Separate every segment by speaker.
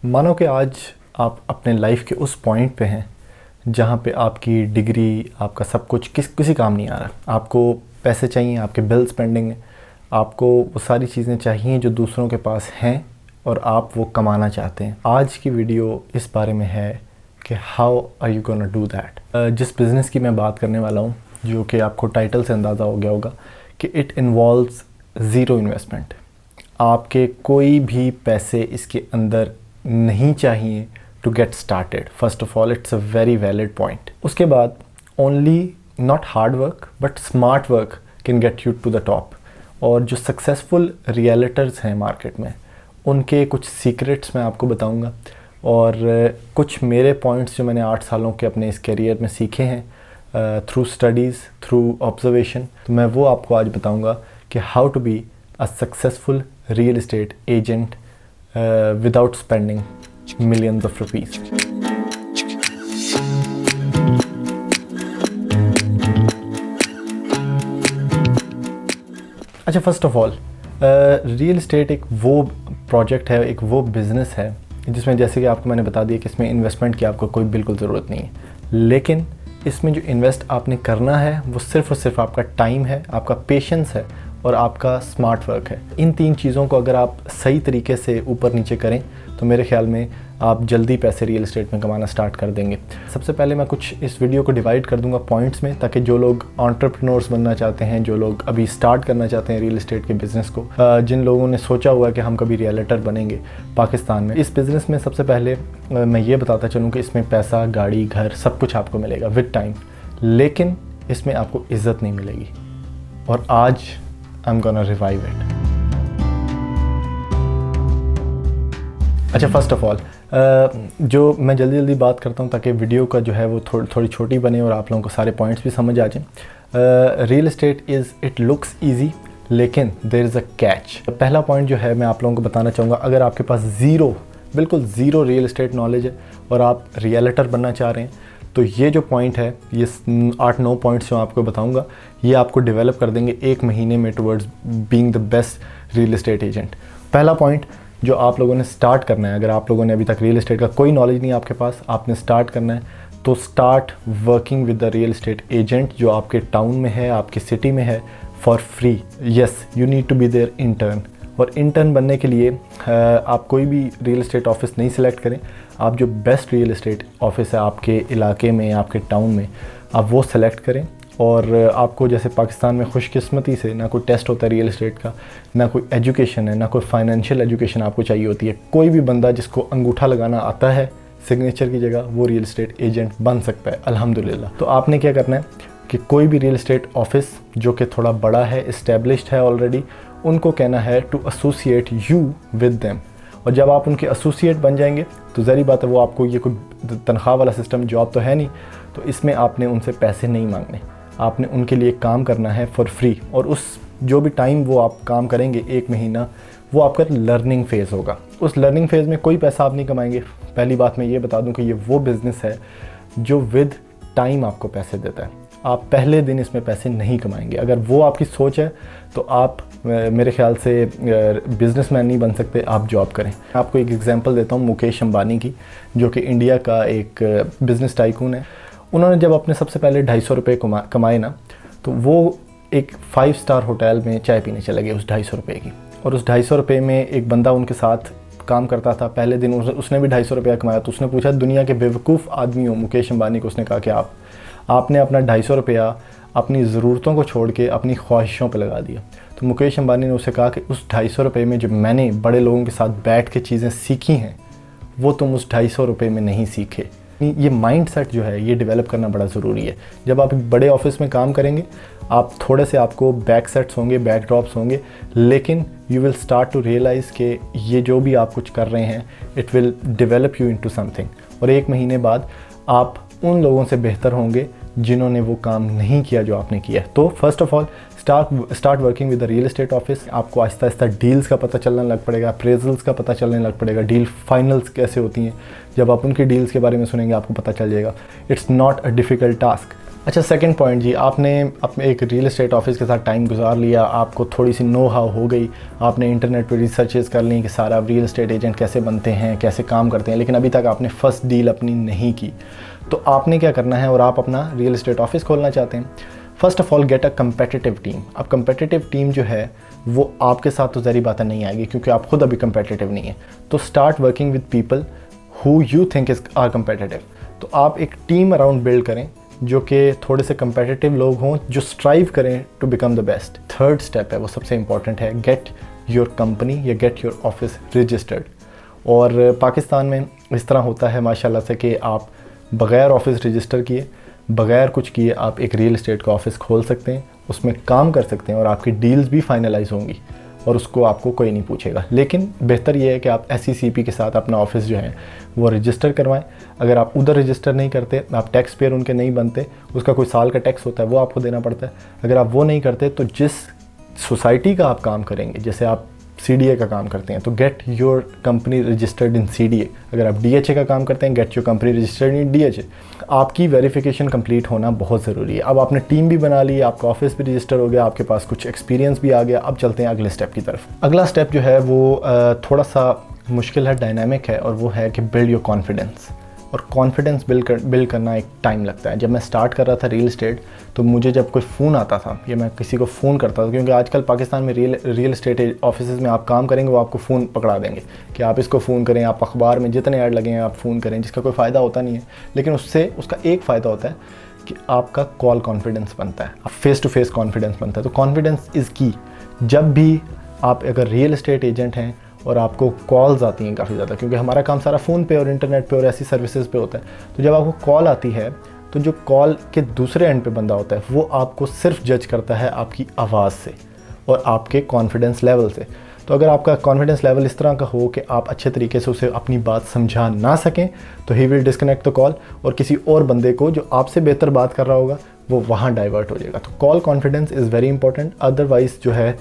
Speaker 1: मानो कि आज आप अपने लाइफ के उस पॉइंट पे हैं जहाँ पे आपकी डिग्री, आपका सब कुछ किसी काम नहीं आ रहा। आपको पैसे चाहिए, आपके बिल्स पेंडिंग हैं, आपको वो सारी चीज़ें चाहिए जो दूसरों के पास हैं और आप वो कमाना चाहते हैं। आज की वीडियो इस बारे में है कि how are you gonna do that. जिस बिज़नेस की मैं बात करने वाला हूँ, जो कि आपको टाइटल से अंदाज़ा हो गया होगा कि इट इन्वॉल्व्स ज़ीरो इन्वेस्टमेंट। आपके कोई भी पैसे इसके अंदर नहीं चाहिए to get started. First of all, it's a very valid point. उसके बाद only not hard work but smart work can get you to the top. और जो सक्सेसफुल रियलिटर्स हैं मार्केट में, उनके कुछ सीक्रेट्स मैं आपको बताऊंगा और कुछ मेरे पॉइंट्स जो मैंने 8 सालों के अपने इस करियर में सीखे हैं थ्रू स्टडीज़, थ्रू ऑब्जर्वेशन, तो मैं वो आपको आज बताऊंगा कि how to be a successful real estate agent without spending millions of rupees. अच्छा, first of all, real estate एक वो प्रोजेक्ट है, एक वो बिज़नेस है जिसमें जैसे कि आपको मैंने बता दिया कि इसमें इन्वेस्टमेंट की आपको कोई बिल्कुल ज़रूरत नहीं है, लेकिन इसमें जो इन्वेस्ट आपने करना है वो सिर्फ़ और सिर्फ आपका टाइम है, आपका पेशेंस है और आपका स्मार्ट वर्क है। इन 3 चीज़ों को अगर आप सही तरीके से ऊपर नीचे करें तो मेरे ख्याल में आप जल्दी पैसे रियल एस्टेट में कमाना स्टार्ट कर देंगे। सबसे पहले मैं कुछ इस वीडियो को डिवाइड कर दूंगा पॉइंट्स में, ताकि जो लोग एंटरप्रेन्योर्स बनना चाहते हैं, जो लोग अभी स्टार्ट करना चाहते हैं रियल एस्टेट के बिज़नेस को, जिन लोगों ने सोचा हुआ है कि हम कभी रियलिटर बनेंगे पाकिस्तान में, इस बिज़नेस में सबसे पहले मैं ये बताता चलूँ कि इसमें पैसा, गाड़ी, घर सब कुछ आपको मिलेगा विद टाइम, लेकिन इसमें आपको इज़्ज़त नहीं मिलेगी। और आज I'm gonna revive it. अच्छा, फर्स्ट ऑफ ऑल, जो मैं जल्दी बात करता हूँ ताकि वीडियो का जो है वो थोड़ी छोटी बने और आप लोगों को सारे पॉइंट्स भी समझ आ जाएं। Real estate it looks easy, लेकिन देयर इज़ अ कैच। पहला पॉइंट जो है मैं आप लोगों को बताना चाहूँगा, अगर आपके पास बिल्कुल ज़ीरो रियल एस्टेट नॉलेज है और आप रियलिटर बनना चाह रहे हैं, तो ये जो पॉइंट है, ये 8-9 पॉइंट्स जो आपको बताऊंगा, ये आपको डेवलप कर देंगे 1 महीने में towards being the best real estate agent. पहला पॉइंट जो आप लोगों ने स्टार्ट करना है, अगर आप लोगों ने अभी तक रियल एस्टेट का कोई नॉलेज नहीं है आपके पास, आपने स्टार्ट करना है, तो start working with the real estate agent जो आपके टाउन में है, आपकी सिटी में है, for free. Yes, you need to be there intern. और इंटर्न बनने के लिए आप कोई भी रियल एस्टेट ऑफिस नहीं सिलेक्ट करें, आप जो बेस्ट रियल एस्टेट ऑफिस है आपके इलाके में, आपके टाउन में, आप वो सेलेक्ट करें। और आपको जैसे पाकिस्तान में खुशकिस्मती से ना कोई टेस्ट होता है रियल एस्टेट का, ना कोई एजुकेशन है, ना कोई फाइनेंशियल एजुकेशन आपको चाहिए होती है। कोई भी बंदा जिसको अंगूठा लगाना आता है सिग्नेचर की जगह, वो रियल एस्टेट एजेंट बन सकता है, अल्हम्दुलिल्लाह। तो आपने क्या करना है कि कोई भी रियल एस्टेट ऑफिस जो कि थोड़ा बड़ा है, इस्टेब्लिश्ड है ऑलरेडी, उनको कहना है to associate you with them. और जब आप उनके एसोसिएट बन जाएंगे तो ज़ाहिर बात है वो आपको, ये कोई तनख्वाह वाला सिस्टम, जॉब तो है नहीं, तो इसमें आपने उनसे पैसे नहीं मांगने, आपने उनके लिए काम करना है फॉर फ्री। और उस जो भी टाइम वो आप काम करेंगे, 1 महीना, वो आपका लर्निंग फ़ेज़ होगा। उस लर्निंग फ़ेज़ में कोई पैसा आप नहीं कमाएंगे। पहली बात मैं ये बता दूं कि ये वो बिज़नेस है जो विद टाइम आपको पैसे देता है। आप पहले दिन इसमें पैसे नहीं कमाएंगे। अगर वो आपकी सोच है तो आप मेरे ख्याल से बिज़नेसमैन नहीं बन सकते, आप जॉब करें। आपको एक एग्जांपल देता हूँ मुकेश अंबानी की, जो कि इंडिया का एक बिज़नेस टाइकून है। उन्होंने जब अपने सबसे पहले 250 रुपये कमाए ना, तो वो एक 5 स्टार होटल में चाय पीने चले गए उस 250 रुपये की। और उस 250 रुपये में एक बंदा उनके साथ काम करता था। पहले दिन उसने भी 250 रुपया कमाया, तो उसने पूछा दुनिया के बेवकूफ़ आदमी हो मुकेश अंबानी को, उसने कहा कि आपने अपना 250 रुपया अपनी ज़रूरतों को छोड़ के अपनी ख्वाहिशों पर लगा दिया। तो मुकेश अंबानी ने उसे कहा कि उस 250 रुपये में जो मैंने बड़े लोगों के साथ बैठ के चीज़ें सीखी हैं, वो तुम उस 250 रुपये में नहीं सीखे। ये माइंडसेट जो है ये डेवलप करना बड़ा ज़रूरी है। जब आप एक बड़े ऑफिस में काम करेंगे, आप थोड़े से आपको बैक सेट्स होंगे, बैक ड्रॉप्स होंगे, लेकिन you will start to realize कि ये जो भी आप कुछ कर रहे हैं, it will develop you into something. और 1 महीने बाद आप उन लोगों से बेहतर होंगे जिन्होंने वो काम नहीं किया जो आपने किया। तो first of all, start working with the real estate office. आपको आहिस्ता आहिस्ता डील्स का पता चलने लग पड़ेगा, अप्रेजल्स का पता चलने लग पड़ेगा, डील फाइनल्स कैसे होती हैं, जब आप उनकी डील्स के बारे में सुनेंगे आपको पता चल जाएगा। It's not a difficult task. अच्छा, सेकंड पॉइंट जी, आपने अपने एक रियल एस्टेट ऑफिस के साथ टाइम गुजार लिया, आपको थोड़ी सी नो हाउ हो गई, आपने इंटरनेट पर रिसर्चेस कर ली कि सारा रियल एस्टेट एजेंट कैसे बनते हैं, कैसे काम करते हैं, लेकिन अभी तक आपने फर्स्ट डील अपनी नहीं की, तो आपने क्या करना है और आप अपना रियल एस्टेट ऑफिस खोलना चाहते हैं। First of all get a competitive team. अब कम्पेटिटिव टीम जो है वो आपके साथ तो ज़री बातें नहीं आएगी क्योंकि आप खुद अभी कम्पेटिटिव नहीं है। तो start working with people who you think is are competitive. तो आप एक टीम अराउंड बिल्ड करें जो कि थोड़े से कम्पेटिटिव लोग हों, जो स्ट्राइव करें to become the best. Third step है वो सबसे इंपॉर्टेंट है, गेट योर कंपनी या गेट योर ऑफिस रजिस्टर्ड। और पाकिस्तान में इस तरह होता है माशाल्लाह से कि आप बग़ैर ऑफिस रजिस्टर किए, बग़ैर कुछ किए आप एक रियल एस्टेट का ऑफ़िस खोल सकते हैं, उसमें काम कर सकते हैं और आपकी डील्स भी फाइनलाइज होंगी और उसको आपको कोई नहीं पूछेगा। लेकिन बेहतर ये है कि आप SECP के साथ अपना ऑफ़िस जो है वो रजिस्टर करवाएं। अगर आप उधर रजिस्टर नहीं करते, आप टैक्स पेयर उनके नहीं बनते, उसका कोई साल का टैक्स होता है वो आपको देना पड़ता है। अगर आप वो नहीं करते तो जिस सोसाइटी का आप काम करेंगे, जैसे आप CDA का काम करते हैं तो gate your company registered in CDA। अगर आप DHA का काम करते हैं, gate your company registered in DHA। आपकी वेरिफिकेशन कंप्लीट होना बहुत ज़रूरी है। अब आपने टीम भी बना ली, आपका ऑफिस भी रजिस्टर हो गया, आपके पास कुछ एक्सपीरियंस भी आ गया। अब चलते हैं अगले स्टेप की तरफ। अगला स्टेप जो है वो थोड़ा सा मुश्किल है, डायनामिक है, और वो है कि बिल्ड योर कॉन्फिडेंस। और कॉन्फिडेंस बिल्ड करना एक टाइम लगता है। जब मैं स्टार्ट कर रहा था रियल एस्टेट तो मुझे जब कोई फ़ोन आता था या मैं किसी को फ़ोन करता था, क्योंकि आजकल पाकिस्तान में रियल एस्टेट ऑफिस में आप काम करेंगे वो आपको फ़ोन पकड़ा देंगे कि आप इसको फ़ोन करें, आप अखबार में जितने ऐड लगे हैं आप फ़ोन करें, जिसका कोई फ़ायदा होता नहीं है। लेकिन उससे उसका एक फ़ायदा होता है कि आपका कॉल कॉन्फिडेंस बनता है, फेस टू फेस कॉन्फिडेंस बनता है। तो कॉन्फिडेंस इज़ की। जब भी आप अगर रियल एस्टेट एजेंट हैं और आपको कॉल्स आती हैं काफ़ी ज़्यादा, क्योंकि हमारा काम सारा फ़ोन पे और इंटरनेट पे और ऐसी सर्विसेज पे होता है, तो जब आपको कॉल आती है तो जो कॉल के दूसरे एंड पे बंदा होता है वो आपको सिर्फ जज करता है आपकी आवाज़ से और आपके कॉन्फिडेंस लेवल से। तो अगर आपका कॉन्फिडेंस लेवल इस तरह का हो कि आप अच्छे तरीके से उसे अपनी बात समझा ना सकें तो he will disconnect the call और किसी और बंदे को जो आपसे बेहतर बात कर रहा होगा वो वहाँ डाइवर्ट हो जाएगा। तो call confidence is very important. Otherwise जो है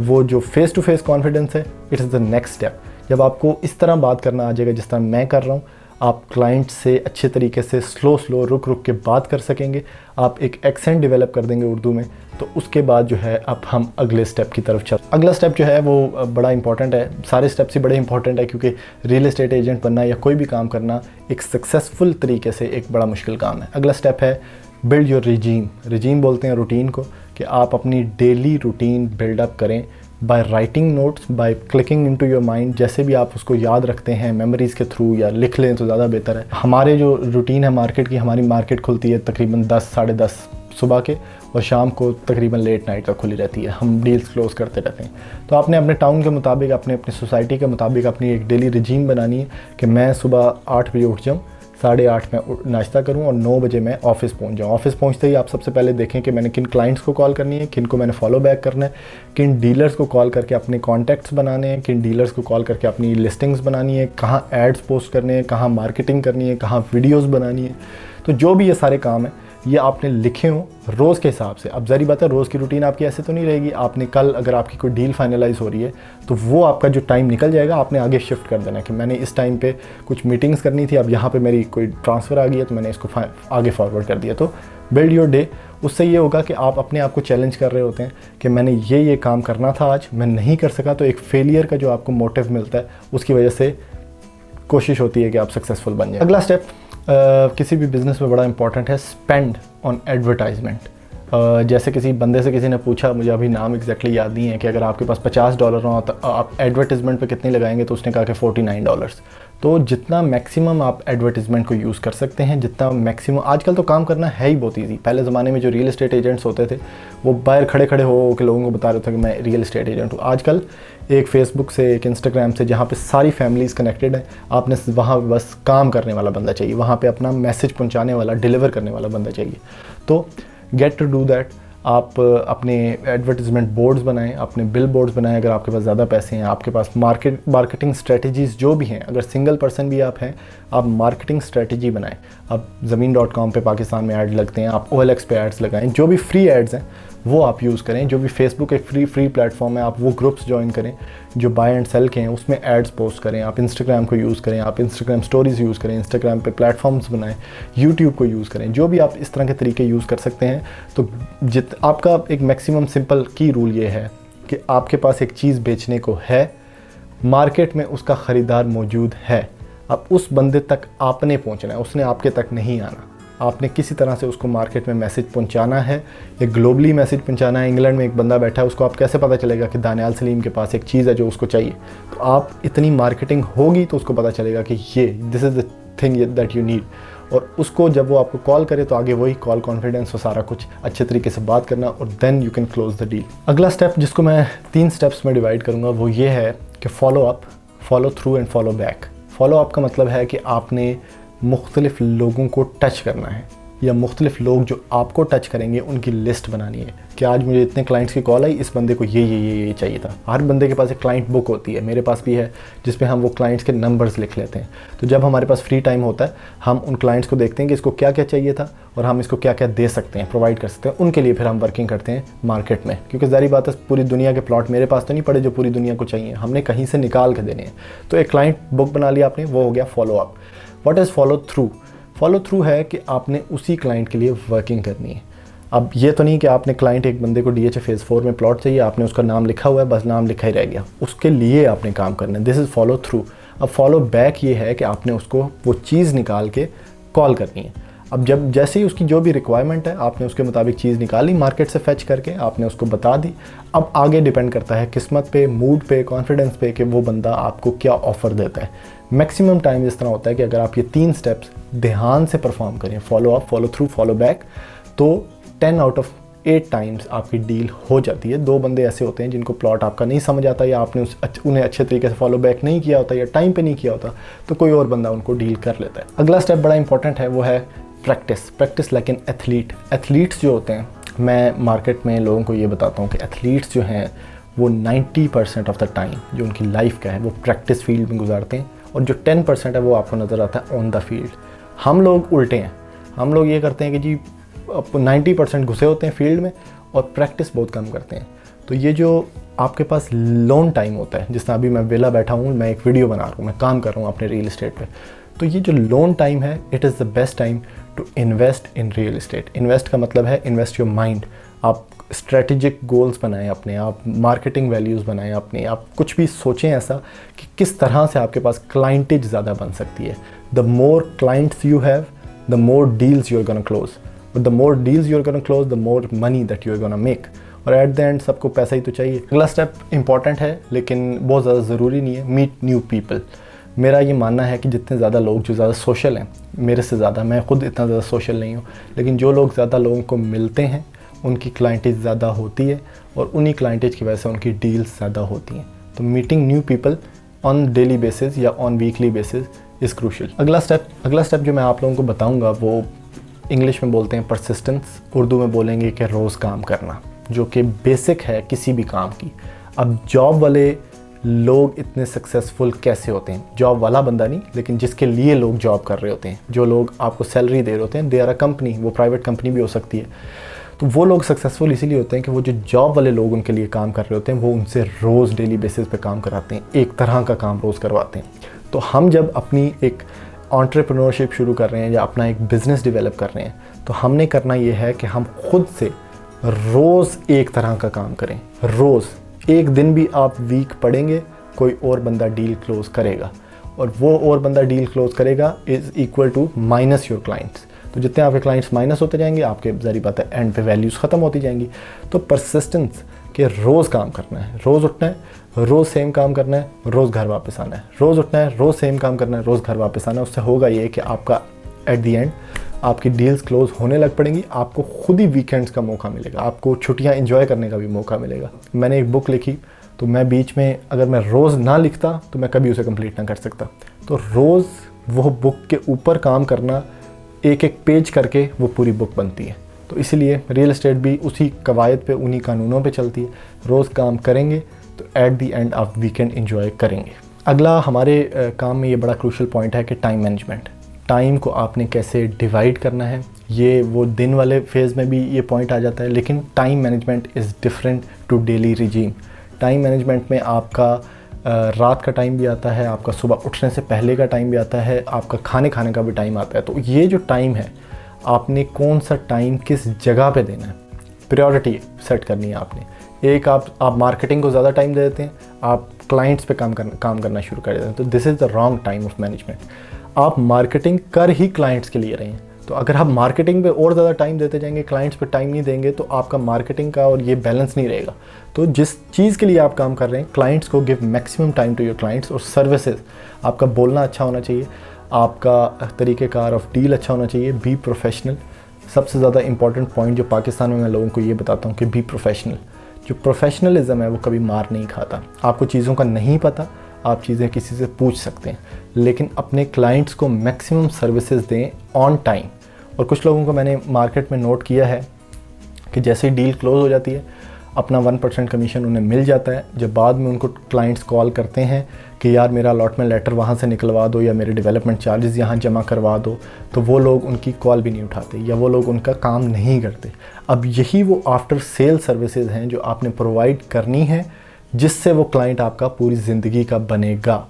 Speaker 1: वो जो फेस टू फेस कॉन्फिडेंस है, it is the next step. जब आपको इस तरह बात करना आ जाएगा जिस तरह मैं कर रहा हूँ, आप क्लाइंट से अच्छे तरीके से स्लो रुक के बात कर सकेंगे, आप एक एक्सेंट डेवलप कर देंगे उर्दू में, तो उसके बाद जो है अब हम अगले स्टेप की तरफ चल। अगला स्टेप जो है वो बड़ा इंपॉर्टेंट है, सारे स्टेप्स ही बड़े इंपॉर्टेंट है क्योंकि रियल एस्टेट एजेंट बनना या कोई भी काम करना एक सक्सेसफुल तरीके से एक बड़ा मुश्किल काम है। अगला स्टेप है बिल्ड योर रिजीम बोलते हैं रूटीन को, कि आप अपनी डेली रूटीन बिल्डअप करें by writing notes, by clicking into your mind. जैसे भी आप उसको याद रखते हैं मेमोरीज़ के थ्रू या लिख लें तो ज़्यादा बेहतर है। हमारे जो रूटीन है मार्केट की, हमारी मार्केट खुलती है तकरीबन 10 साढ़े 10 सुबह के और शाम को तकरीबन लेट नाइट तक खुली रहती है। हम डील्स क्लोज करते रहते हैं। तो आपने अपने टाउन के मुताबिक, अपने सोसाइटी के मुताबिक अपनी एक डेली रिजीम बनानी है कि मैं सुबह 8 बजे उठ जाऊँ, 8:30 में नाश्ता करूं और 9 बजे मैं ऑफ़िस पहुंच जाऊं। ऑफ़िस पहुंचते ही आप सबसे पहले देखें कि मैंने किन क्लाइंट्स को कॉल करनी है, किन को मैंने फॉलो बैक करना है, किन डीलर्स को कॉल करके अपने कॉन्टैक्ट्स बनाने हैं, किन डीलर्स को कॉल करके अपनी लिस्टिंग्स बनानी है, कहाँ एड्स पोस्ट करने हैं, कहाँ मार्केटिंग करनी है, कहाँ वीडियोज़ बनानी है। तो जो भी ये सारे काम हैं ये आपने लिखे हों रोज़ के हिसाब से। अब ज़री बात है रोज़ की रूटीन आपकी ऐसे तो नहीं रहेगी। आपने कल अगर आपकी कोई डील फाइनलाइज हो रही है तो वो आपका जो टाइम निकल जाएगा आपने आगे शिफ्ट कर देना कि मैंने इस टाइम पे कुछ मीटिंग्स करनी थी, अब यहाँ पे मेरी कोई ट्रांसफ़र आ गई है तो मैंने इसको आगे फॉरवर्ड कर दिया। तो बिल्ड योर डे। उससे ये होगा कि आप अपने आप को चैलेंज कर रहे होते हैं कि मैंने ये काम करना था आज, मैं नहीं कर सका, तो एक फेलियर का जो आपको मोटिव मिलता है उसकी वजह से कोशिश होती है कि आप सक्सेसफुल बन जाए। अगला स्टेप किसी भी बिज़नेस में बड़ा इंपॉर्टेंट है, स्पेंड ऑन एडवर्टाइजमेंट। जैसे किसी बंदे से किसी ने पूछा, मुझे अभी नाम एग्जैक्टली याद नहीं है, कि अगर आपके पास $50 हो तो आप एडवर्टाइजमेंट पे कितने लगाएंगे, तो उसने कहा कि $49। तो जितना मैक्सिमम आप एडवर्टाइजमेंट को यूज़ कर सकते हैं, जितना मैक्सिमम, आजकल तो काम करना है ही बहुत ईजी। पहले ज़माने में जो रियल एस्टेट एजेंट्स होते थे वो बाहर खड़े खड़े हो के लोगों को बता रहे थे कि मैं रियल एस्टेट एजेंट हूँ। आजकल एक फेसबुक से, एक इंस्टाग्राम से, जहाँ पे सारी फैमिलीज़ कनेक्टेड हैं, आपने वहाँ बस काम करने वाला बंदा चाहिए, वहाँ पे अपना मैसेज पहुँचाने वाला, डिलीवर करने वाला बंदा चाहिए। तो गेट टू डू दैट। आप अपने एडवर्टीज़मेंट बोर्ड्स बनाएं, अपने बिल बोर्ड्स बनाएं। अगर आपके पास ज़्यादा पैसे हैं, आपके पास मार्केटिंग स्ट्रेटजीज़ जो भी हैं, अगर सिंगल पर्सन भी आप हैं, आप मार्केटिंग स्ट्रेटजी बनाएं। आप ज़मीन.com पे पाकिस्तान में ऐड लगते हैं, आप OLX पे एड्स लगाएं। जो भी फ्री एड्स हैं वो आप यूज़ करें। जो भी फेसबुक एक फ्री प्लेटफॉर्म है, आप वो ग्रुप्स ज्वाइन करें जो बाय एंड सेल के हैं, उसमें एड्स पोस्ट करें। आप इंस्टाग्राम को यूज़ करें, आप इंस्टाग्राम स्टोरीज़ यूज़ करें, इंस्टाग्राम पे प्लेटफॉर्म्स बनाएं, यूट्यूब को यूज़ करें। जो भी आप इस तरह के तरीके यूज़ कर सकते हैं। तो आपका एक मैक्सिमम सिंपल की रूल ये है कि आपके पास एक चीज़ बेचने को है, मार्केट में उसका ख़रीदार मौजूद है, अब उस बंदे तक आपने पहुंचना है, उसने आपके तक नहीं आना। आपने किसी तरह से उसको मार्केट में मैसेज पहुंचाना है, या ग्लोबली मैसेज पहुंचाना है। इंग्लैंड में एक बंदा बैठा है, उसको आप कैसे पता चलेगा कि दानियाल सलीम के पास एक चीज़ है जो उसको चाहिए? तो आप इतनी मार्केटिंग होगी तो उसको पता चलेगा कि ये this is the thing that you need. और उसको जब वो आपको कॉल करे तो आगे वही कॉल कॉन्फिडेंस और सारा कुछ अच्छे तरीके से बात करना, और then you can close the deal. अगला स्टेप जिसको मैं 3 स्टेप्स में डिवाइड करूँगा वो ये है कि follow up, follow through and follow back. Follow up का मतलब है कि आपने मुख्तलिफ़ लोगों को टच करना है, या मुख्तलिफ़ लोग जो आपको टच करेंगे उनकी लिस्ट बनानी है कि आज मुझे इतने क्लाइंट्स की कॉल आई, इस बंदे को ये चाहिए था। हर बंदे के पास एक क्लाइंट बुक होती है, मेरे पास भी है, जिसमें हम वो क्लाइंट्स के नंबर्स लिख लेते हैं। तो जब हमारे पास फ्री टाइम होता है हम उन क्लाइंट्स को देखते हैं कि इसको क्या क्या चाहिए था और हम इसको क्या क्या दे सकते हैं, प्रोवाइड कर सकते हैं। उनके लिए फिर हम वर्किंग करते हैं मार्केट में, क्योंकि ज़ाहिर बात है पूरी दुनिया के प्लॉट मेरे पास तो नहीं पड़े जो पूरी दुनिया को चाहिए, हमने कहीं से निकाल के देने हैं। तो एक क्लाइंट बुक बना लिया आपने, वो हो गया follow up. What is follow through? Follow through है कि आपने उसी क्लाइंट के लिए वर्किंग करनी है। अब ये तो नहीं कि आपने क्लाइंट, एक बंदे को DHA फेज़ 4 में प्लॉट चाहिए, आपने उसका नाम लिखा हुआ है, बस नाम लिखा ही रह गया, उसके लिए आपने काम करना है। This is follow through. अब फॉलो बैक ये है कि आपने उसको वो चीज़ निकाल के कॉल करनी है। अब जब जैसे ही उसकी जो भी रिक्वायरमेंट है आपने उसके मुताबिक चीज़ निकाली, मार्केट से फेच करके आपने उसको बता दी। अब आगे डिपेंड करता है किस्मत पे, मूड पे, कॉन्फिडेंस पे कि वो बंदा आपको क्या ऑफ़र देता है। मैक्सिमम टाइम इस तरह होता है कि अगर आप ये 3 स्टेप्स ध्यान से परफॉर्म करें, follow up, follow through, follow back, तो 10 आउट ऑफ 8 टाइम्स आपकी डील हो जाती है। 2 बंदे ऐसे होते हैं जिनको प्लॉट आपका नहीं समझ आता, या आपने उन्हें अच्छे तरीके से फॉलो बैक नहीं किया होता, या टाइम पे नहीं किया होता, तो कोई और बंदा उनको डील कर लेता है। अगला स्टेप बड़ा इंपॉर्टेंट है, वो है practice like an athlete. Athletes जो होते हैं, मैं मार्केट में लोगों को ये बताता हूँ कि एथलीट्स जो हैं वो 90% ऑफ द टाइम जो उनकी लाइफ का है वो प्रैक्टिस फील्ड में गुजारते हैं, और जो 10% है वो आपको नज़र आता है ऑन द फील्ड। हम लोग उल्टे हैं, हम लोग ये करते हैं कि जी 90% घुसे होते हैं फील्ड में और प्रैक्टिस बहुत कम करते हैं। तो ये जो आपके पास लोन टाइम होता है, जिस तरह अभी मैं वेला बैठा हूँ, मैं एक वीडियो बना रहा हूँ, मैं काम कर रहा हूँ अपने रियल इस्टेट पे, तो ये जो लोन टाइम है, it is the best time to invest in real estate. Invest का मतलब है इन्वेस्ट योर माइंड। आप स्ट्रेटेजिक गोल्स बनाएं अपने, आप मार्केटिंग वैल्यूज़ बनाएं अपने, आप कुछ भी सोचें ऐसा कि किस तरह से आपके पास क्लाइंटेज ज़्यादा बन सकती है। The more clients you have, the more deals you are gonna close, but the more deals you are gonna close, the more money that you are gonna make. और एट द एंड सबको पैसा ही तो चाहिए। अगला step important है लेकिन बहुत ज़्यादा ज़रूरी नहीं है, मीट न्यू पीपल। मेरा ये मानना है कि जितने ज़्यादा लोग जो ज़्यादा सोशल हैं, मेरे से ज़्यादा, मैं खुद इतना ज़्यादा सोशल नहीं हूँ, लेकिन जो लोग ज़्यादा लोगों को मिलते हैं उनकी क्लाइंटेज ज़्यादा होती है, और उन्हीं क्लाइंटेज की वजह से उनकी डील्स ज़्यादा होती हैं। तो meeting new people on daily basis या on weekly basis is crucial. अगला स्टेप जो मैं आप लोगों को बताऊँगा वो इंग्लिश में बोलते हैं परसिस्टेंस, उर्दू में बोलेंगे कि रोज़ काम करना, जो कि बेसिक है किसी भी काम की। अब जॉब वाले लोग इतने सक्सेसफुल कैसे होते हैं? जॉब वाला बंदा नहीं, लेकिन जिसके लिए लोग जॉब कर रहे होते हैं, जो लोग आपको सैलरी दे रहे होते हैं, दे आर अ कंपनी, वो प्राइवेट कंपनी भी हो सकती है। तो वो लोग सक्सेसफुल इसीलिए होते हैं कि वो जो जॉब वाले लोग उनके लिए काम कर रहे होते हैं वो उनसे रोज़ डेली बेसिस पे काम कराते हैं, एक तरह का काम रोज़ करवाते हैं। तो हम जब अपनी एक एंटरप्रेन्योरशिप शुरू कर रहे हैं या अपना एक बिज़नेस डेवलप कर रहे हैं, तो हमने करना ये है कि हम खुद से रोज़ एक तरह का काम करें। रोज़ एक दिन भी आप वीक पढ़ेंगे, कोई और बंदा डील क्लोज़ करेगा, और वो और बंदा डील क्लोज़ करेगा is equal to minus your clients. तो जितने आपके क्लाइंट्स माइनस होते जाएंगे, आपके ज़ाहिर बात है एंड पे वैल्यूज़ ख़त्म होती जाएंगी। तो परसिस्टेंस के रोज़ काम करना है, रोज़ उठना है, रोज़ सेम काम करना है, रोज़ घर वापस आना है, रोज़ उठना है, रोज़ सेम काम करना है, रोज़ घर वापस आना है। उससे होगा ये कि आपका एट दी एंड आपकी डील्स क्लोज होने लग पड़ेंगी, आपको खुद ही वीकेंड्स का मौका मिलेगा, आपको छुट्टियां एंजॉय करने का भी मौका मिलेगा। मैंने एक बुक लिखी, तो मैं बीच में अगर मैं रोज़ ना लिखता तो मैं कभी उसे कंप्लीट ना कर सकता। तो रोज़ वो बुक के ऊपर काम करना, एक एक पेज करके वो पूरी बुक बनती है। तो इसीलिए रियल एस्टेट भी उसी कवायद पे, उन्हीं कानूनों पे चलती है। रोज़ काम करेंगे तो एट दी एंड आप वीकेंड एंजॉय करेंगे। अगला हमारे काम में ये बड़ा क्रूशल पॉइंट है कि टाइम मैनेजमेंट। टाइम को आपने कैसे डिवाइड करना है, ये वो दिन वाले फेज़ में भी ये पॉइंट आ जाता है, लेकिन time management is different to daily regime. Time management में आपका रात का टाइम भी आता है, आपका सुबह उठने से पहले का टाइम भी आता है, आपका खाने का भी टाइम आता है। तो ये जो टाइम है, आपने कौन सा टाइम किस जगह पे देना है, प्रायोरिटी सेट करनी है आपने। एक आप मार्केटिंग को ज़्यादा टाइम दे देते हैं, आप क्लाइंट्स पे काम करना शुरू कर देते हैं, तो this is the wrong time of management. आप मार्केटिंग कर ही क्लाइंट्स के लिए रहे हैं, तो अगर आप मार्केटिंग पे और ज़्यादा टाइम देते जाएंगे, क्लाइंट्स पे टाइम नहीं देंगे, तो आपका मार्केटिंग का और ये बैलेंस नहीं रहेगा। तो जिस चीज़ के लिए आप काम कर रहे हैं, क्लाइंट्स को give maximum time to your clients. और सर्विसेज, आपका बोलना अच्छा होना चाहिए, आपका तरीक़ेकार ऑफ डील अच्छा होना चाहिए, बी प्रोफेशनल। सबसे ज़्यादा इंपॉर्टेंट पॉइंट जो पाकिस्तान में मैं लोगों को ये बताता हूँ कि बी प्रोफेशनल। जो प्रोफेशनलिज्म है वो कभी मार नहीं खाता। आपको चीज़ों का नहीं पता, आप चीज़ें किसी से पूछ सकते हैं, लेकिन अपने क्लाइंट्स को मैक्सिमम सर्विसेज दें ऑन टाइम। और कुछ लोगों को मैंने मार्केट में नोट किया है कि जैसे ही डील क्लोज हो जाती है, अपना 1% कमीशन उन्हें मिल जाता है। जब बाद में उनको क्लाइंट्स कॉल करते हैं कि यार मेरा अलॉटमेंट लेटर वहाँ से निकलवा दो या मेरे डेवलपमेंट चार्जेस यहाँ जमा करवा दो, तो वो लोग उनकी कॉल भी नहीं उठाते या वो लोग उनका काम नहीं करते। अब यही वो आफ्टर सेल सर्विसेज हैं जो आपने प्रोवाइड करनी है, जिससे वो क्लाइंट आपका पूरी ज़िंदगी का बनेगा।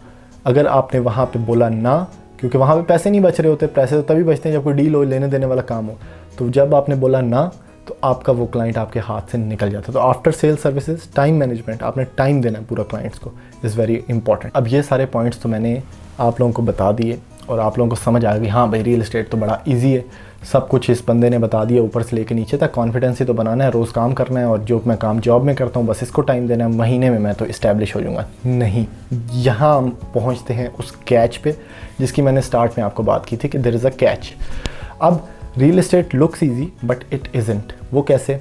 Speaker 1: अगर आपने वहाँ पे बोला ना, क्योंकि वहाँ पे पैसे नहीं बच रहे होते, पैसे तो तभी बचते हैं जब कोई डील हो, लेने देने वाला काम हो। तो जब आपने बोला ना, तो आपका वो क्लाइंट आपके हाथ से निकल जाता है। तो after sale services, time management, आपने टाइम देना है पूरा क्लाइंट्स को, इज़ वेरी इंपॉर्टेंट। अब ये सारे पॉइंट्स तो मैंने आप लोगों को बता दिए और आप लोगों को समझ आ गई, हाँ भाई रियल इस्टेट तो बड़ा ईजी है, सब कुछ इस बंदे ने बता दिया ऊपर से लेकर नीचे तक। कॉन्फिडेंस ही तो बनाना है, रोज़ काम करना है, और जो मैं काम जॉब में करता हूँ बस इसको टाइम देना है, महीने में मैं तो इस्टेब्लिश हो जाऊँगा। नहीं, यहाँ हम पहुँचते हैं उस कैच पे जिसकी मैंने स्टार्ट में आपको बात की थी कि देयर इज़ अ कैच। अब real estate looks easy but it isn't. वो कैसे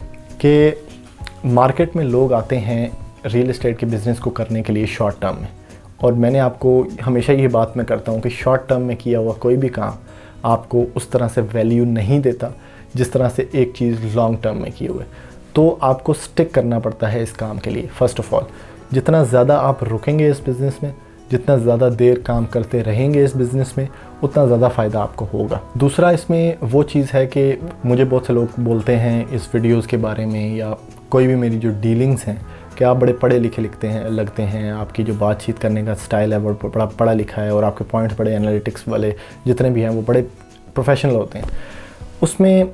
Speaker 1: कि मार्केट में लोग आते हैं रियल इस्टेट के बिज़नेस को करने के लिए शॉर्ट टर्म में, और मैंने आपको हमेशा ये बात मैं करता हूँ कि शॉर्ट टर्म में किया हुआ कोई भी काम आपको उस तरह से वैल्यू नहीं देता जिस तरह से एक चीज़ लॉन्ग टर्म में किए हुए। तो आपको स्टिक करना पड़ता है इस काम के लिए। फ़र्स्ट ऑफ़ ऑल, जितना ज़्यादा आप रुकेंगे इस बिज़नेस में, जितना ज़्यादा देर काम करते रहेंगे इस बिज़नेस में, उतना ज़्यादा फ़ायदा आपको होगा। दूसरा इसमें वो चीज़ है कि मुझे बहुत से लोग बोलते हैं इस वीडियोज़ के बारे में, या कोई भी मेरी जो डीलिंग्स हैं, कि आप बड़े पढ़े लिखे लगते हैं, आपकी जो बातचीत करने का स्टाइल है वो बड़ा पढ़ा लिखा है, और आपके पॉइंट्स बड़े एनालिटिक्स वाले जितने भी हैं वो बड़े प्रोफेशनल होते हैं। उसमें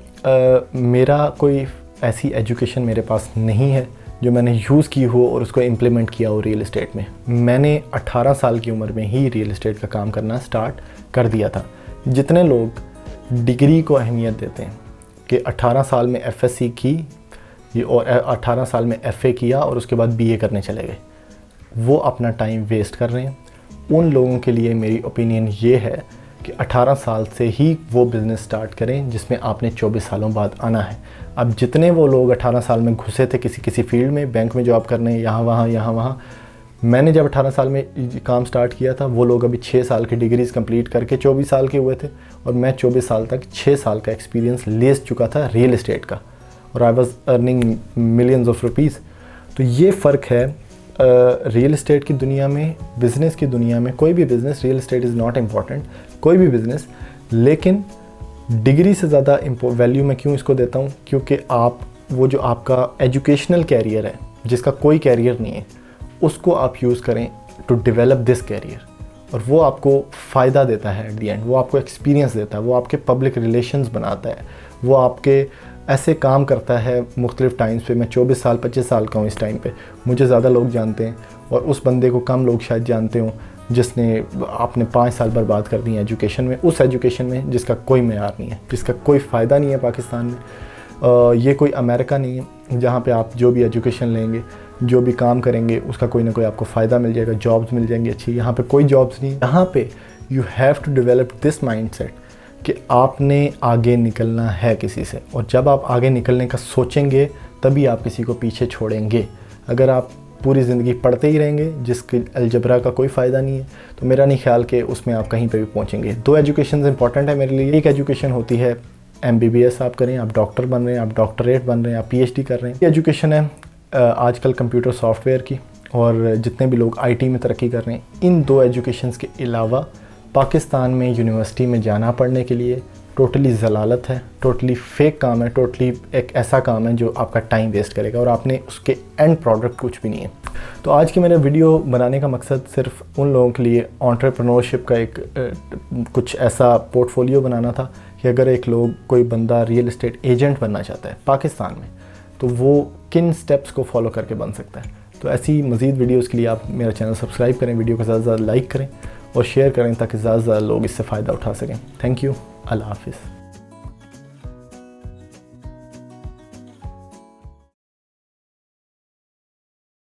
Speaker 1: मेरा कोई ऐसी एजुकेशन मेरे पास नहीं है जो मैंने यूज़ की हो और उसको इम्प्लीमेंट किया हो रियल इस्टेट में। मैंने 18 साल की उम्र में ही रियल इस्टेट का काम करना स्टार्ट कर दिया था। जितने लोग डिग्री को अहमियत देते हैं कि 18 साल में एफएससी की और 18 साल में एफए किया और उसके बाद बीए करने चले गए, वो अपना टाइम वेस्ट कर रहे हैं। उन लोगों के लिए मेरी ओपिनियन ये है कि 18 साल से ही वो बिज़नेस स्टार्ट करें जिसमें आपने 24 सालों बाद आना है। अब जितने वो लोग 18 साल में घुसे थे किसी फील्ड में, बैंक में जॉब करने, यहाँ वहाँ, मैंने जब 18 साल में काम स्टार्ट किया था, वो लोग अभी 6 साल की डिग्रीज़ कंप्लीट करके 24 साल के हुए थे, और मैं 24 साल तक 6 साल का एक्सपीरियंस ले चुका था रियल इस्टेट का, और I was earning millions of rupees. तो ये फ़र्क है रियल इस्टेट की दुनिया में, बिज़नेस की दुनिया में। कोई भी business, real estate is not important, कोई भी बिज़नेस, लेकिन डिग्री से ज़्यादा वैल्यू मैं क्यों इसको देता हूँ, क्योंकि आप वो जो आपका एजुकेशनल कैरियर है, जिसका कोई कैरियर नहीं है, उसको आप यूज़ करें टू डेवलप दिस कैरियर, और वो आपको फ़ायदा देता है एट द एंड। वो आपको एक्सपीरियंस देता है, वो आपके पब्लिक रिलेशंस बनाता है, वो आपके ऐसे काम करता है मुख्तलिफ़ टाइम्स पे। मैं 24 साल 25 साल का हूँ इस टाइम पे, मुझे ज़्यादा लोग जानते हैं, और उस बंदे को कम लोग शायद जानते हों जिसने आपने 5 साल बर्बाद कर दिए एजुकेशन में, उस एजुकेशन में जिसका कोई मेयार नहीं है, जिसका कोई फ़ायदा नहीं है पाकिस्तान में। ये कोई अमेरिका नहीं है जहाँ पे आप जो भी एजुकेशन लेंगे, जो भी काम करेंगे, उसका कोई ना कोई आपको फ़ायदा मिल जाएगा, जॉब्स मिल जाएंगी अच्छी। यहाँ पे कोई जॉब्स नहीं। यहाँ पे you have to develop this mindset कि आपने आगे निकलना है किसी से, और जब आप आगे निकलने का सोचेंगे तभी आप किसी को पीछे छोड़ेंगे। अगर आप पूरी ज़िंदगी पढ़ते ही रहेंगे जिसके अलजबरा का कोई फ़ायदा नहीं है, तो मेरा नहीं ख्याल कि उसमें आप कहीं पे भी पहुंचेंगे। 2 एजुकेशन इंपॉर्टेंट है मेरे लिए। एक एजुकेशन होती है MBBS आप करें, आप डॉक्टर बन रहे हैं, आप डॉक्टरेट बन रहे हैं, आप PhD कर रहे हैं। ये एजुकेशन है आजकल कंप्यूटर सॉफ्टवेयर की, और जितने भी लोग IT में तरक्की कर रहे हैं। इन 2 एजुकेशंस के अलावा पाकिस्तान में यूनिवर्सिटी में जाना पढ़ने के लिए टोटली ज़लालत है, टोटली फेक काम है, टोटली एक ऐसा काम है जो आपका टाइम वेस्ट करेगा और आपने उसके एंड प्रोडक्ट कुछ भी नहीं है। तो आज की मेरा वीडियो बनाने का मकसद सिर्फ उन लोगों के लिए एंटरप्रेन्योरशिप का एक कुछ ऐसा पोर्टफोलियो बनाना था कि अगर एक कोई बंदा रियल एस्टेट एजेंट बनना चाहता है पाकिस्तान में, तो वो किन स्टेप्स को फॉलो करके बन सकता है। तो ऐसी मज़ीद वीडियोज़ के लिए आप मेरा चैनल सब्सक्राइब करें, वीडियो को ज़्यादा से ज़्यादा लाइक करें और शेयर करें ताकि ज़्यादा से ज़्यादा लोग इससे फ़ायदा उठा सकें। Thank you. अल्लाह हाफ़िज़।